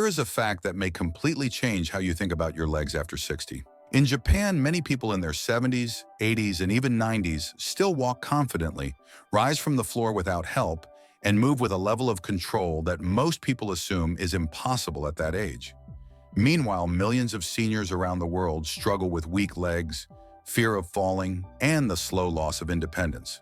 is a fact that may completely change how you think about your legs after 60. In Japan, many people in their 70s, 80s, and even 90s still walk confidently, rise from the floor without help, and move with a level of control that most people assume is impossible at that age. Meanwhile, millions of seniors around the world struggle with weak legs, fear of falling, and the slow loss of independence.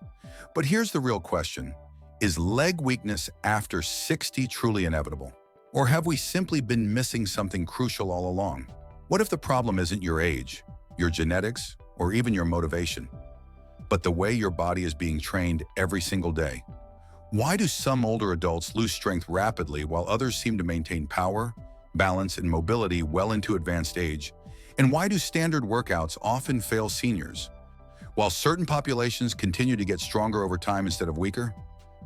But here's the real question. Is leg weakness after 60 truly inevitable? Or have we simply been missing something crucial all along? What if the problem isn't your age, your genetics, or even your motivation, but the way your body is being trained every single day? Why do some older adults lose strength rapidly while others seem to maintain power, balance, and mobility well into advanced age? And why do standard workouts often fail seniors, while certain populations continue to get stronger over time instead of weaker?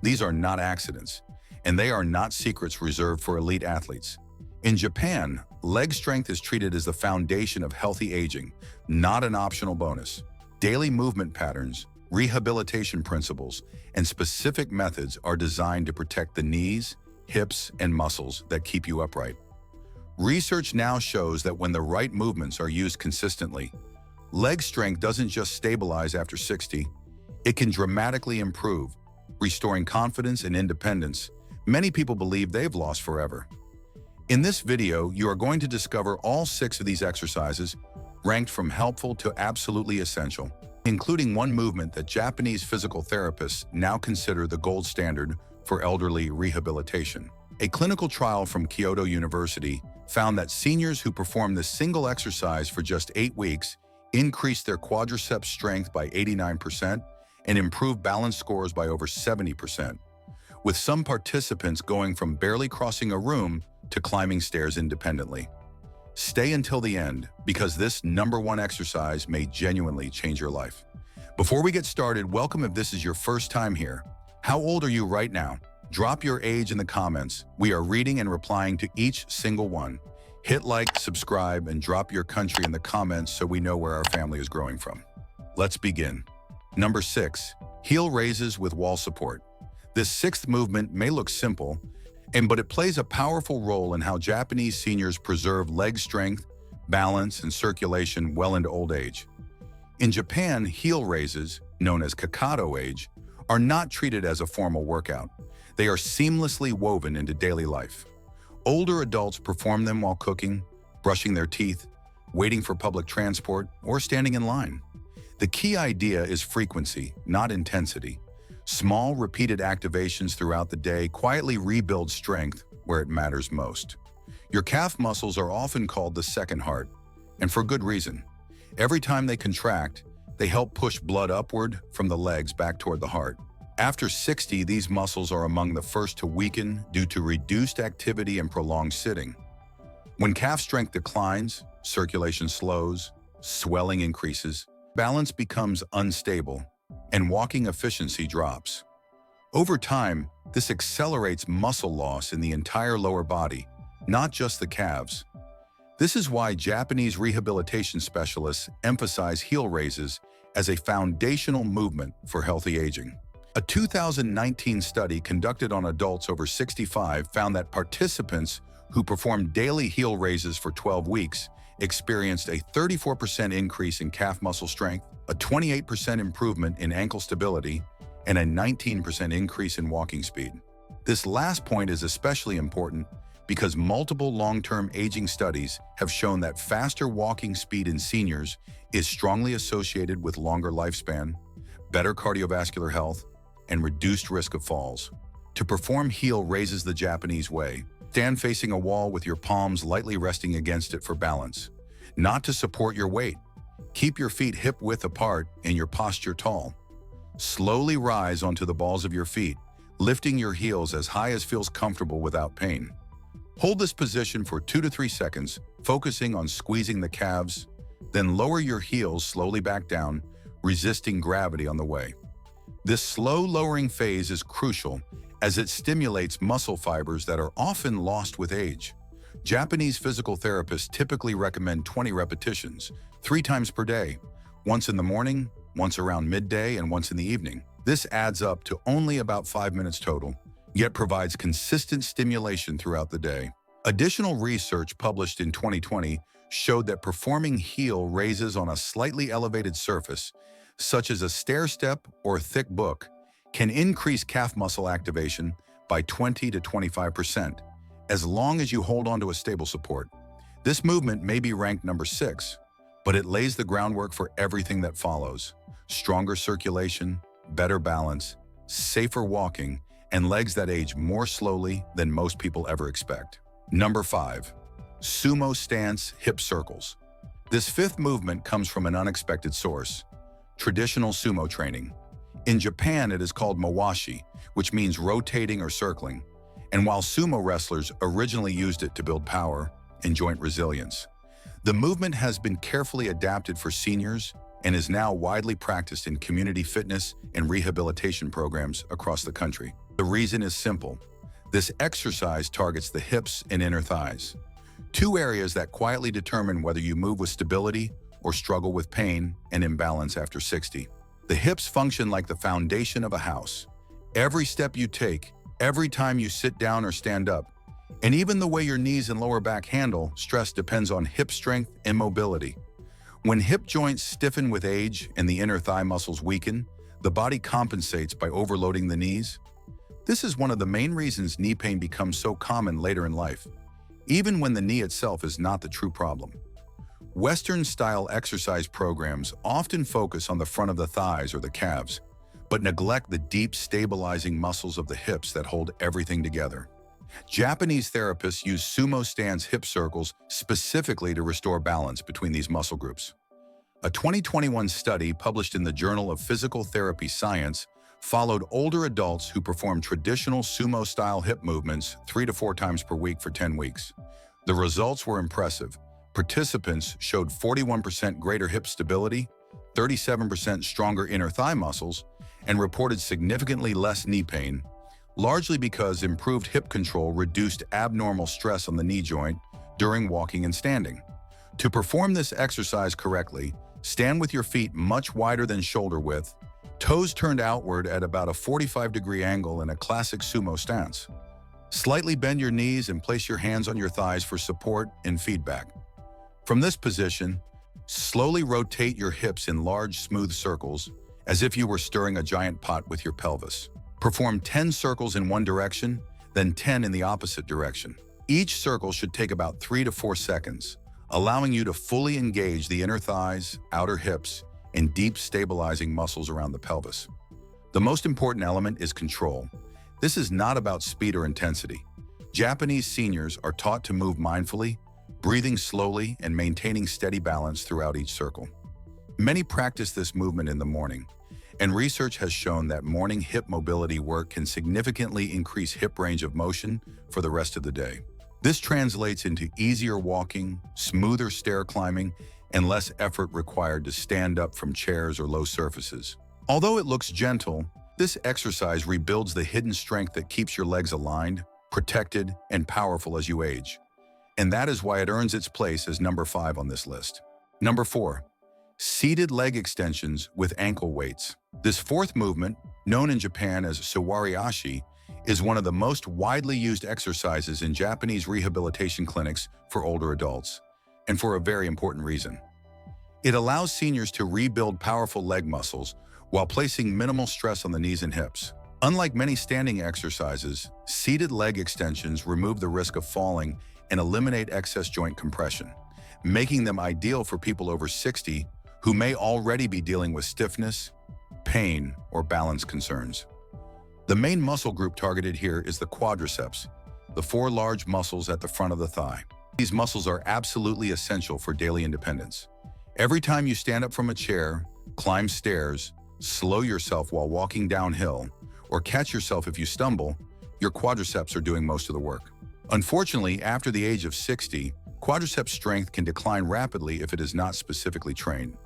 These are not accidents, and they are not secrets reserved for elite athletes. In Japan, leg strength is treated as the foundation of healthy aging, not an optional bonus. Daily movement patterns, rehabilitation principles, and specific methods are designed to protect the knees, hips, and muscles that keep you upright. Research now shows that when the right movements are used consistently, leg strength doesn't just stabilize after 60, it can dramatically improve, restoring confidence and independence many people believe they've lost forever. In this video, you are going to discover all 6 of these exercises, ranked from helpful to absolutely essential, including one movement that Japanese physical therapists now consider the gold standard for elderly rehabilitation. A clinical trial from Kyoto University found that seniors who performed this single exercise for just 8 weeks increased their quadriceps strength by 89% and improved balance scores by over 70%, with some participants going from barely crossing a room to climbing stairs independently. Stay until the end, because this #1 exercise may genuinely change your life. Before we get started, welcome if this is your first time here. How old are you right now? Drop your age in the comments. We are reading and replying to each single one. Hit like, subscribe, and drop your country in the comments so we know where our family is growing from. Let's begin. Number 6, heel raises with wall support. This 6th movement may look simple, but it plays a powerful role in how Japanese seniors preserve leg strength, balance, and circulation well into old age. In Japan, heel raises, known as kakato age, are not treated as a formal workout. They are seamlessly woven into daily life. Older adults perform them while cooking, brushing their teeth, waiting for public transport, or standing in line. The key idea is frequency, not intensity. Small, repeated activations throughout the day quietly rebuild strength where it matters most. Your calf muscles are often called the second heart, and for good reason. Every time they contract, they help push blood upward from the legs back toward the heart. After 60, these muscles are among the first to weaken due to reduced activity and prolonged sitting. When calf strength declines, circulation slows, swelling increases, balance becomes unstable, and walking efficiency drops. Over time, this accelerates muscle loss in the entire lower body, not just the calves. This is why Japanese rehabilitation specialists emphasize heel raises as a foundational movement for healthy aging. A 2019 study conducted on adults over 65 found that participants who performed daily heel raises for 12 weeks experienced a 34% increase in calf muscle strength, a 28% improvement in ankle stability, and a 19% increase in walking speed. This last point is especially important because multiple long-term aging studies have shown that faster walking speed in seniors is strongly associated with longer lifespan, better cardiovascular health, and reduced risk of falls. To perform heel raises the Japanese way, stand facing a wall with your palms lightly resting against it for balance. Not to support your weight. Keep your feet hip-width apart and your posture tall. Slowly rise onto the balls of your feet, lifting your heels as high as feels comfortable without pain. Hold this position for 2 to 3 seconds, focusing on squeezing the calves, then lower your heels slowly back down, resisting gravity on the way. This slow lowering phase is crucial as it stimulates muscle fibers that are often lost with age. Japanese physical therapists typically recommend 20 repetitions, 3 times per day, once in the morning, once around midday, and once in the evening. This adds up to only about 5 minutes total, yet provides consistent stimulation throughout the day. Additional research published in 2020 showed that performing heel raises on a slightly elevated surface, such as a stair step or thick book, can increase calf muscle activation by 20 to 25%, as long as you hold onto a stable support. This movement may be ranked number 6, but it lays the groundwork for everything that follows: stronger circulation, better balance, safer walking, and legs that age more slowly than most people ever expect. Number 5. Sumo stance hip circles. This fifth movement comes from an unexpected source: traditional sumo training. In Japan, it is called mawashi, which means rotating or circling, and while sumo wrestlers originally used it to build power and joint resilience, the movement has been carefully adapted for seniors and is now widely practiced in community fitness and rehabilitation programs across the country. The reason is simple. This exercise targets the hips and inner thighs, two areas that quietly determine whether you move with stability or struggle with pain and imbalance after 60. The hips function like the foundation of a house. Every step you take, every time you sit down or stand up, and even the way your knees and lower back handle stress depends on hip strength and mobility. When hip joints stiffen with age and the inner thigh muscles weaken, the body compensates by overloading the knees. This is one of the main reasons knee pain becomes so common later in life, even when the knee itself is not the true problem. Western-style exercise programs often focus on the front of the thighs or the calves, but neglect the deep, stabilizing muscles of the hips that hold everything together. Japanese therapists use sumo stance hip circles specifically to restore balance between these muscle groups. A 2021 study published in the Journal of Physical Therapy Science followed older adults who performed traditional sumo-style hip movements 3 to 4 times per week for 10 weeks. The results were impressive. Participants showed 41% greater hip stability, 37% stronger inner thigh muscles, and reported significantly less knee pain, largely because improved hip control reduced abnormal stress on the knee joint during walking and standing. To perform this exercise correctly, stand with your feet much wider than shoulder width, toes turned outward at about a 45-degree angle in a classic sumo stance. Slightly bend your knees and place your hands on your thighs for support and feedback. From this position, slowly rotate your hips in large, smooth circles, as if you were stirring a giant pot with your pelvis. Perform 10 circles in one direction, then 10 in the opposite direction. Each circle should take about 3 to 4 seconds, allowing you to fully engage the inner thighs, outer hips, and deep stabilizing muscles around the pelvis. The most important element is control. This is not about speed or intensity. Japanese seniors are taught to move mindfully, breathing slowly and maintaining steady balance throughout each circle. Many practice this movement in the morning, and research has shown that morning hip mobility work can significantly increase hip range of motion for the rest of the day. This translates into easier walking, smoother stair climbing, and less effort required to stand up from chairs or low surfaces. Although it looks gentle, this exercise rebuilds the hidden strength that keeps your legs aligned, protected, and powerful as you age. And that is why it earns its place as number 5 on this list. Number 4. Seated leg extensions with ankle weights. This fourth movement, known in Japan as sawariashi, is one of the most widely used exercises in Japanese rehabilitation clinics for older adults, and for a very important reason. It allows seniors to rebuild powerful leg muscles while placing minimal stress on the knees and hips. Unlike many standing exercises, seated leg extensions remove the risk of falling and eliminate excess joint compression, making them ideal for people over 60 who may already be dealing with stiffness, pain, or balance concerns. The main muscle group targeted here is the quadriceps, the 4 large muscles at the front of the thigh. These muscles are absolutely essential for daily independence. Every time you stand up from a chair, climb stairs, slow yourself while walking downhill, or catch yourself if you stumble, your quadriceps are doing most of the work. Unfortunately, after the age of 60, quadriceps strength can decline rapidly if it is not specifically trained.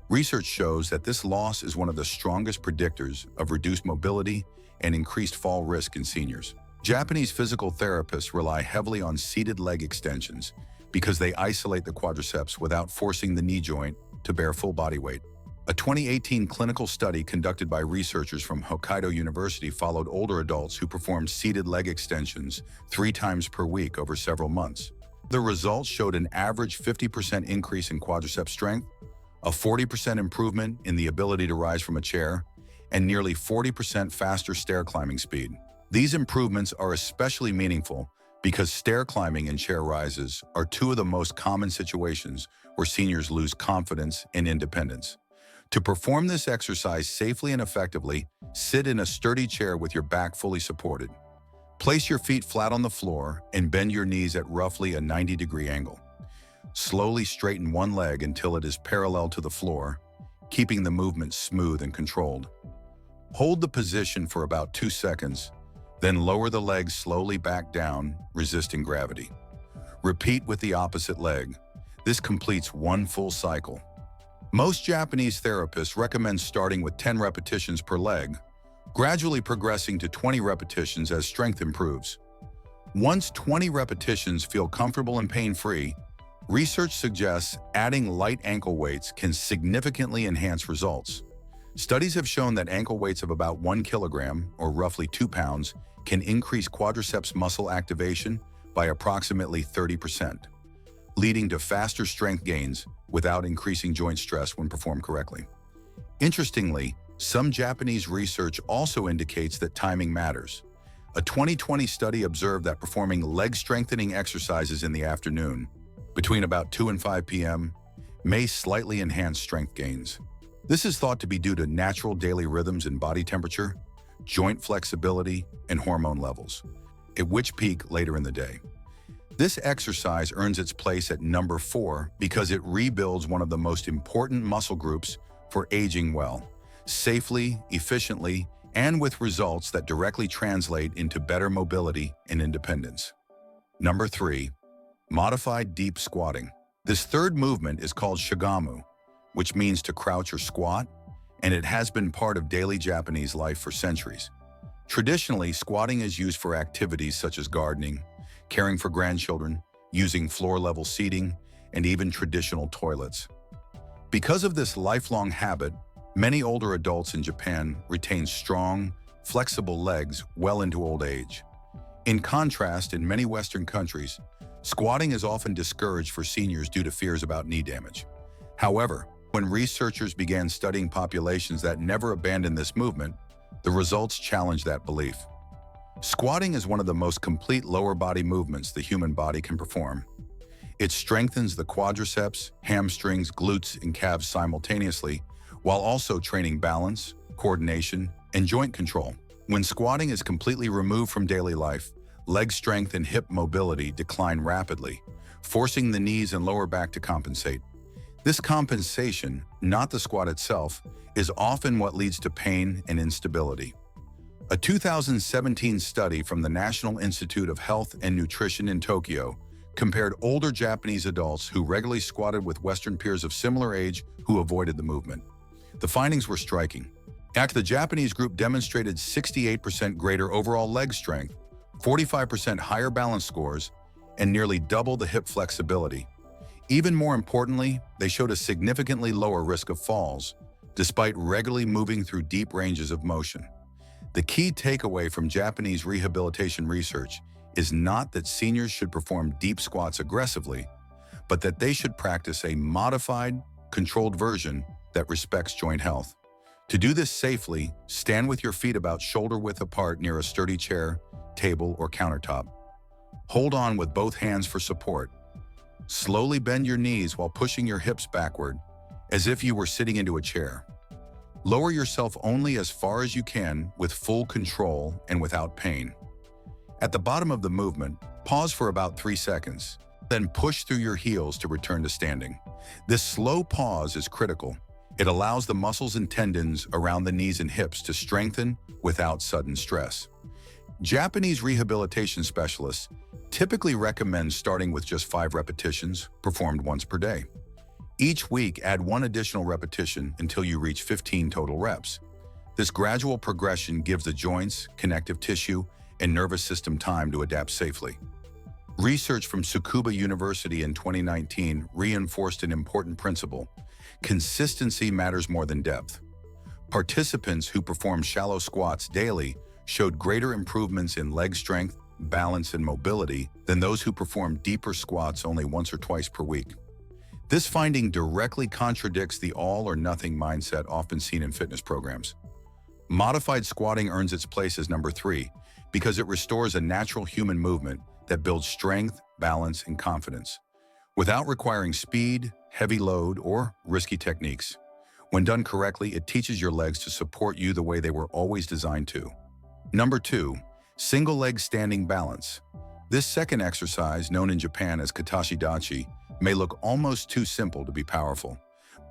Research shows that this loss is one of the strongest predictors of reduced mobility and increased fall risk in seniors. Japanese physical therapists rely heavily on seated leg extensions because they isolate the quadriceps without forcing the knee joint to bear full body weight. A 2018 clinical study conducted by researchers from Hokkaido University followed older adults who performed seated leg extensions 3 times per week over several months. The results showed an average 50% increase in quadriceps strength, a 40% improvement in the ability to rise from a chair, and nearly 40% faster stair climbing speed. These improvements are especially meaningful because stair climbing and chair rises are two of the most common situations where seniors lose confidence and independence. To perform this exercise safely and effectively, sit in a sturdy chair with your back fully supported. Place your feet flat on the floor and bend your knees at roughly a 90-degree angle. Slowly straighten one leg until it is parallel to the floor, keeping the movement smooth and controlled. Hold the position for about 2 seconds, then lower the leg slowly back down, resisting gravity. Repeat with the opposite leg. This completes one full cycle. Most Japanese therapists recommend starting with 10 repetitions per leg, gradually progressing to 20 repetitions as strength improves. Once 20 repetitions feel comfortable and pain-free, research suggests adding light ankle weights can significantly enhance results. Studies have shown that ankle weights of about 1 kilogram, or roughly 2 pounds, can increase quadriceps muscle activation by approximately 30%, leading to faster strength gains without increasing joint stress when performed correctly. Interestingly, some Japanese research also indicates that timing matters. A 2020 study observed that performing leg-strengthening exercises in the afternoon, between about 2 and 5 p.m., may slightly enhance strength gains. This is thought to be due to natural daily rhythms in body temperature, joint flexibility, and hormone levels, at which peak later in the day. This exercise earns its place at number 4 because it rebuilds one of the most important muscle groups for aging well, safely, efficiently, and with results that directly translate into better mobility and independence. Number 3, modified deep squatting. This third movement is called shigamu, which means to crouch or squat, and it has been part of daily Japanese life for centuries. Traditionally, squatting is used for activities such as gardening, caring for grandchildren, using floor-level seating, and even traditional toilets. Because of this lifelong habit, many older adults in Japan retain strong, flexible legs well into old age. In contrast, in many Western countries, squatting is often discouraged for seniors due to fears about knee damage. However, when researchers began studying populations that never abandoned this movement, the results challenged that belief. Squatting is one of the most complete lower body movements the human body can perform. It strengthens the quadriceps, hamstrings, glutes, and calves simultaneously, while also training balance, coordination, and joint control. When squatting is completely removed from daily life, leg strength and hip mobility decline rapidly, forcing the knees and lower back to compensate. This compensation, not the squat itself, is often what leads to pain and instability. A 2017 study from the National Institute of Health and Nutrition in Tokyo compared older Japanese adults who regularly squatted with Western peers of similar age who avoided the movement. The findings were striking. The Japanese group demonstrated 68% greater overall leg strength, 45% higher balance scores, and nearly double the hip flexibility. Even more importantly, they showed a significantly lower risk of falls, despite regularly moving through deep ranges of motion. The key takeaway from Japanese rehabilitation research is not that seniors should perform deep squats aggressively, but that they should practice a modified, controlled version that respects joint health. To do this safely, stand with your feet about shoulder-width apart near a sturdy chair, table, or countertop. Hold on with both hands for support. Slowly bend your knees while pushing your hips backward, as if you were sitting into a chair. Lower yourself only as far as you can with full control and without pain. At the bottom of the movement, pause for about 3 seconds, then push through your heels to return to standing. This slow pause is critical. It allows the muscles and tendons around the knees and hips to strengthen without sudden stress. Japanese rehabilitation specialists typically recommend starting with just 5 repetitions, performed once per day. Each week, add 1 additional repetition until you reach 15 total reps. This gradual progression gives the joints, connective tissue, and nervous system time to adapt safely. Research from Tsukuba University in 2019 reinforced an important principle. consistency matters more than depth. Participants who performed shallow squats daily showed greater improvements in leg strength, balance, and mobility than those who performed deeper squats only once or twice per week. This finding directly contradicts the all-or-nothing mindset often seen in fitness programs. Modified squatting earns its place as number 3 because it restores a natural human movement that builds strength, balance, and confidence, without requiring speed, heavy load, or risky techniques. When done correctly, it teaches your legs to support you the way they were always designed to. Number 2, single leg standing balance. This second exercise, known in Japan as katashi dachi, may look almost too simple to be powerful,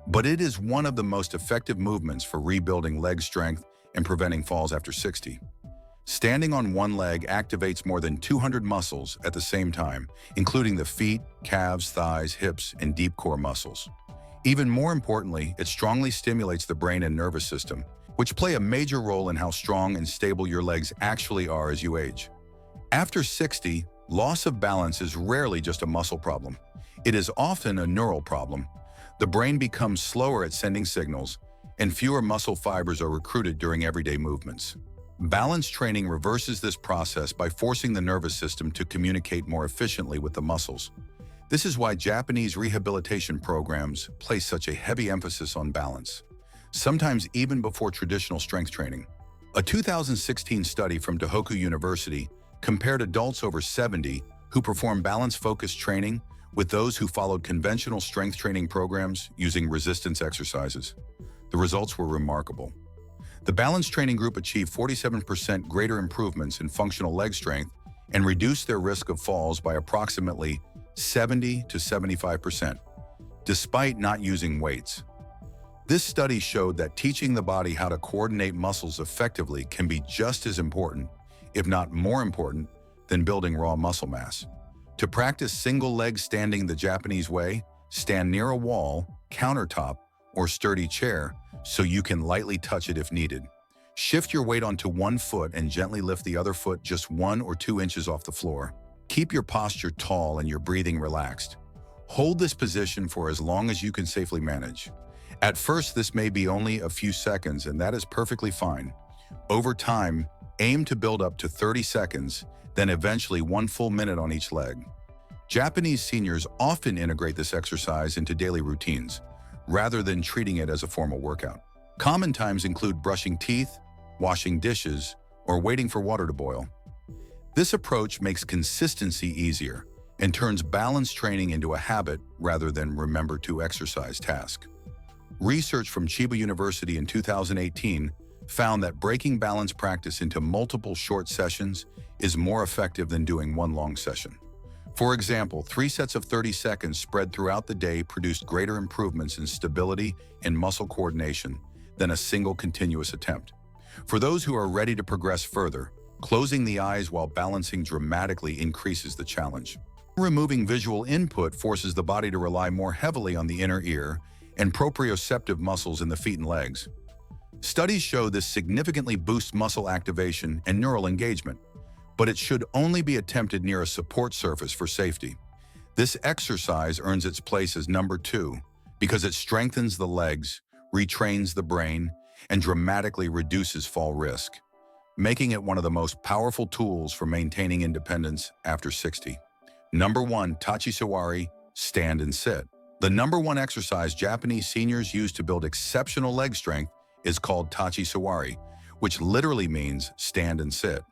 but it is one of the most effective movements for rebuilding leg strength and preventing falls after 60. Standing on one leg activates more than 200 muscles at the same time, including the feet, calves, thighs, hips, and deep core muscles. Even more importantly, it strongly stimulates the brain and nervous system, which play a major role in how strong and stable your legs actually are as you age. After 60, loss of balance is rarely just a muscle problem. It is often a neural problem. The brain becomes slower at sending signals, and fewer muscle fibers are recruited during everyday movements. Balance training reverses this process by forcing the nervous system to communicate more efficiently with the muscles. This is why Japanese rehabilitation programs place such a heavy emphasis on balance, sometimes even before traditional strength training. A 2016 study from Tohoku University compared adults over 70 who performed balance-focused training with those who followed conventional strength training programs using resistance exercises. The results were remarkable. The balance training group achieved 47% greater improvements in functional leg strength and reduced their risk of falls by approximately 70 to 75%, despite not using weights. This study showed that teaching the body how to coordinate muscles effectively can be just as important, if not more important, than building raw muscle mass. To practice single leg standing the Japanese way, stand near a wall, countertop, or sturdy chair so you can lightly touch it if needed. Shift your weight onto one foot and gently lift the other foot just 1 or 2 inches off the floor. Keep your posture tall and your breathing relaxed. Hold this position for as long as you can safely manage. At first, this may be only a few seconds, and that is perfectly fine. Over time, aim to build up to 30 seconds, then eventually 1 full minute on each leg. Japanese seniors often integrate this exercise into daily routines, rather than treating it as a formal workout. Common times include brushing teeth, washing dishes, or waiting for water to boil. This approach makes consistency easier and turns balance training into a habit rather than remember to exercise task. Research from Chiba University in 2018 found that breaking balance practice into multiple short sessions is more effective than doing one long session. For example, 3 sets of 30 seconds spread throughout the day produced greater improvements in stability and muscle coordination than a single continuous attempt. For those who are ready to progress further, closing the eyes while balancing dramatically increases the challenge. Removing visual input forces the body to rely more heavily on the inner ear and proprioceptive muscles in the feet and legs. Studies show this significantly boosts muscle activation and neural engagement, but it should only be attempted near a support surface for safety. This exercise earns its place as number 2 because it strengthens the legs, retrains the brain, and dramatically reduces fall risk, making it one of the most powerful tools for maintaining independence after 60. Number 1, Tachi-Sawari, stand and sit. The number 1 exercise Japanese seniors use to build exceptional leg strength is called Tachi-Sawari, which literally means stand and sit.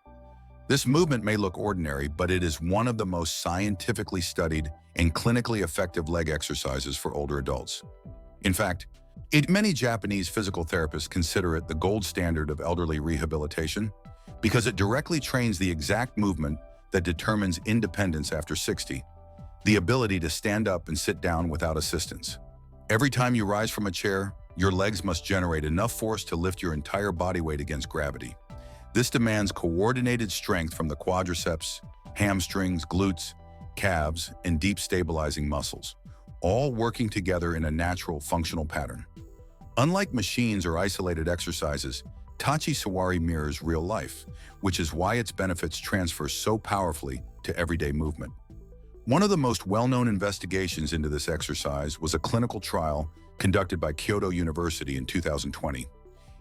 This movement may look ordinary, but it is one of the most scientifically studied and clinically effective leg exercises for older adults. In fact, many Japanese physical therapists consider it the gold standard of elderly rehabilitation because it directly trains the exact movement that determines independence after 60, the ability to stand up and sit down without assistance. Every time you rise from a chair, your legs must generate enough force to lift your entire body weight against gravity. This demands coordinated strength from the quadriceps, hamstrings, glutes, calves, and deep stabilizing muscles, all working together in a natural, functional pattern. Unlike machines or isolated exercises, Tachi-Sawari mirrors real life, which is why its benefits transfer so powerfully to everyday movement. One of the most well-known investigations into this exercise was a clinical trial conducted by Kyoto University in 2020.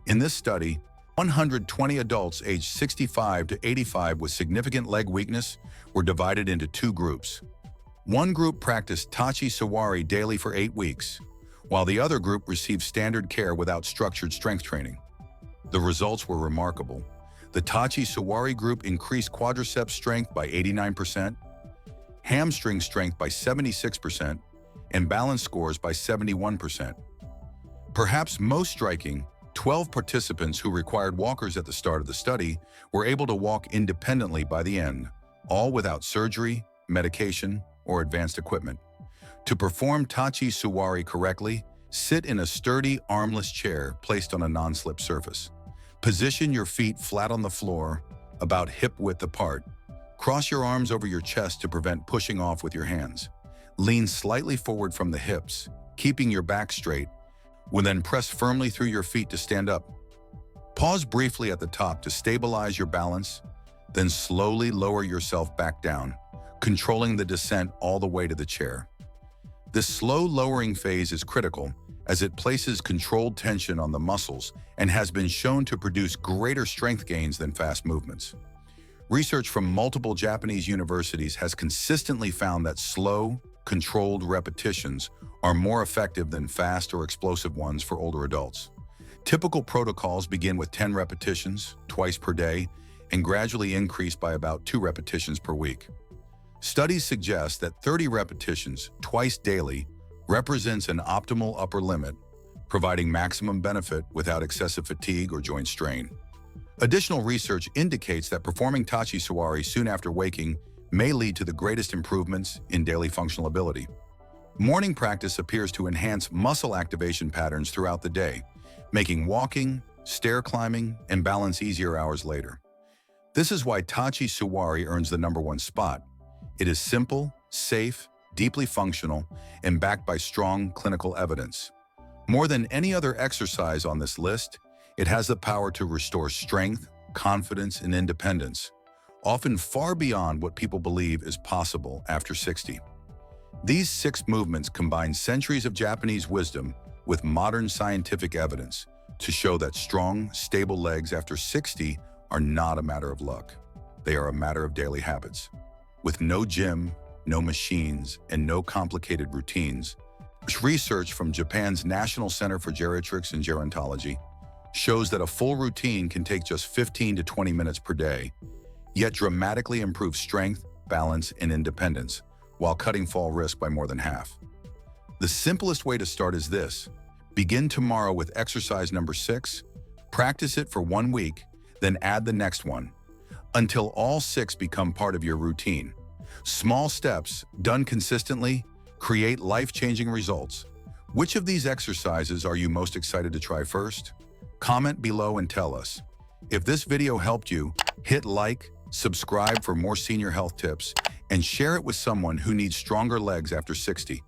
In this study, 120 adults aged 65 to 85 with significant leg weakness were divided into two groups. One group practiced Tachi Sawari daily for 8 weeks, while the other group received standard care without structured strength training. The results were remarkable. The Tachi Sawari group increased quadriceps strength by 89%, hamstring strength by 76%, and balance scores by 71%. Perhaps most striking, 12 participants who required walkers at the start of the study were able to walk independently by the end, all without surgery, medication, or advanced equipment. To perform Tachi Sawari correctly, sit in a sturdy, armless chair placed on a non-slip surface. Position your feet flat on the floor, about hip-width apart. Cross your arms over your chest to prevent pushing off with your hands. Lean slightly forward from the hips, keeping your back straight, then press firmly through your feet to stand up. Pause briefly at the top to stabilize your balance, then slowly lower yourself back down, controlling the descent all the way to the chair. This slow lowering phase is critical as it places controlled tension on the muscles and has been shown to produce greater strength gains than fast movements. Research from multiple Japanese universities has consistently found that slow, controlled repetitions are more effective than fast or explosive ones for older adults. Typical protocols begin with 10 repetitions, twice per day, and gradually increase by about 2 repetitions per week. Studies suggest that 30 repetitions, twice daily, represents an optimal upper limit, providing maximum benefit without excessive fatigue or joint strain. Additional research indicates that performing Tachi Sawari soon after waking may lead to the greatest improvements in daily functional ability. Morning practice appears to enhance muscle activation patterns throughout the day, making walking, stair climbing, and balance easier hours later. This is why Tachi Sawari earns the #1 spot. It is simple, safe, deeply functional, and backed by strong clinical evidence. More than any other exercise on this list, it has the power to restore strength, confidence, and independence, often far beyond what people believe is possible after 60. These 6 movements combine centuries of Japanese wisdom with modern scientific evidence to show that strong, stable legs after 60 are not a matter of luck. They are a matter of daily habits. With no gym, no machines, and no complicated routines, research from Japan's National Center for Geriatrics and Gerontology shows that a full routine can take just 15 to 20 minutes per day, yet dramatically improve strength, balance, and independence, while cutting fall risk by more than half. The simplest way to start is this. Begin tomorrow with exercise number 6, practice it for 1 week, then add the next one, until all 6 become part of your routine. Small steps, done consistently, create life-changing results. Which of these exercises are you most excited to try first? Comment below and tell us. If this video helped you, hit like, subscribe for more senior health tips, and share it with someone who needs stronger legs after 60.